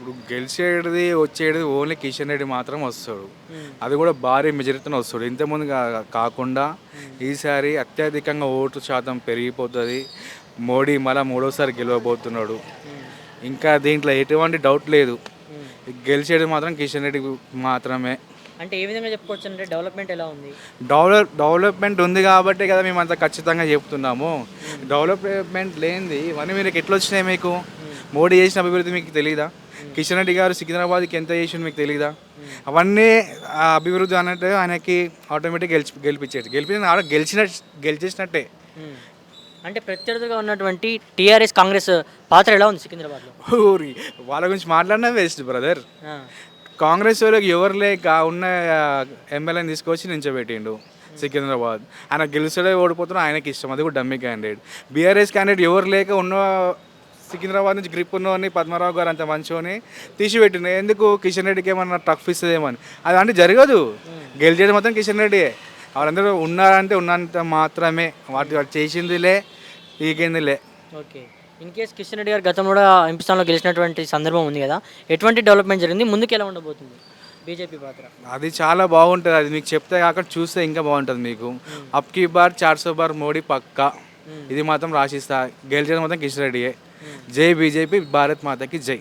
ఇప్పుడు గెలిచేది వచ్చేది ఓన్లీ కిషన్ రెడ్డి మాత్రం వస్తాడు. హ్మ్. అది కూడా భారీ మెజారిటీతో వస్తాడు. ఇంతకుముందు కాకుండా ఈసారి అత్యధికంగా ఓటు శాతం పెరిగిపోతుంది. మోడీ మళ్ళీ మూడోసారి గెలవబోతున్నాడు. హ్మ్. ఇంకా దీంట్లో ఎటువంటి డౌట్ లేదు. హ్మ్. గెలిచేది మాత్రం కిషన్ రెడ్డి మాత్రమే. అంటే ఏ విధంగా చెప్పుకోవచ్చు అంటే డెవలప్‌మెంట్ ఎలా ఉంది? డెవలప్మెంట్ ఉంది కాబట్టే కదా మేము అంత ఖచ్చితంగా చెప్తున్నాము. డెవలప్మెంట్ లేనిది ఇవన్నీ మీరు ఎట్లా వచ్చినాయి మీకు? మోడీ చేసిన అభివృద్ధి మీకు తెలీదా? కిషన్ రెడ్డి గారు సికింద్రాబాద్కి ఎంత చేసిండు మీకు తెలీదా? అవన్నీ ఆ అభివృద్ధి అన్నట్టు ఆయనకి ఆటోమేటిక్ గెలిపించిన ఆడ గెలిచేసినట్టే. హ్మ్. అంటే ప్రత్యర్థిగా ఉన్నటువంటి టీఆర్ఎస్, కాంగ్రెస్ పాత్ర ఎలా ఉంది సికింద్రాబాద్‌లో? ఊరి వాళ్ళ గురించి మాట్లాడినా వేస్ట్ బ్రదర్. ఆ! కాంగ్రెస్ వాళ్ళకి ఎవరు లేక ఉన్న ఎమ్మెల్యేని తీసుకొచ్చి నించోబెట్టిండు సికింద్రాబాద్. ఆయన గెలిచడే ఓడిపోతున్నా ఆయనకి ఇష్టం, అది కూడా డమ్మీ క్యాండిడేట్. బీఆర్ఎస్ క్యాండిడేట్ ఎవరు లేక ఉన్న సికింద్రాబాద్ నుంచి గ్రిప్ ఉన్నవని పద్మారావు గారు అంత మంచిని తీసిపెట్టిండు. ఎందుకు? కిషన్ రెడ్డికి ఏమన్నా టఫ్ ఇస్తుందేమని. అది అంటే జరగదు. గెలిచేది మొత్తం కిషన్ రెడ్డియే. వాళ్ళందరూ ఉన్నారంటే ఉన్నంత మాత్రమే. వాటి చేసిందిలే పీకిందిలే. Okay. In case Kishan Reddy గారు గతంలో కూడా ఎంపీ స్థానంలో గెలిచినటువంటి సందర్భం ఉంది కదా! ఎటువంటి డెవలప్‌మెంట్ జరిగింది? ముందుకు ఎలా ఉండబోతుంది బీజేపీ పాత్ర? అది చాలా బాగుంటుంది. అది మీకు చెప్తే కాక చూస్తే ఇంకా బాగుంటుంది మీకు. అబ్కి బార్ 400 బార్ మోడీ పక్కా. ఇది మాత్రం రాసిస్తా. గెలిచేది మాత్రం కిషన్ రెడ్డియే. జై బీజేపీ, భారత్ మాతకి జై.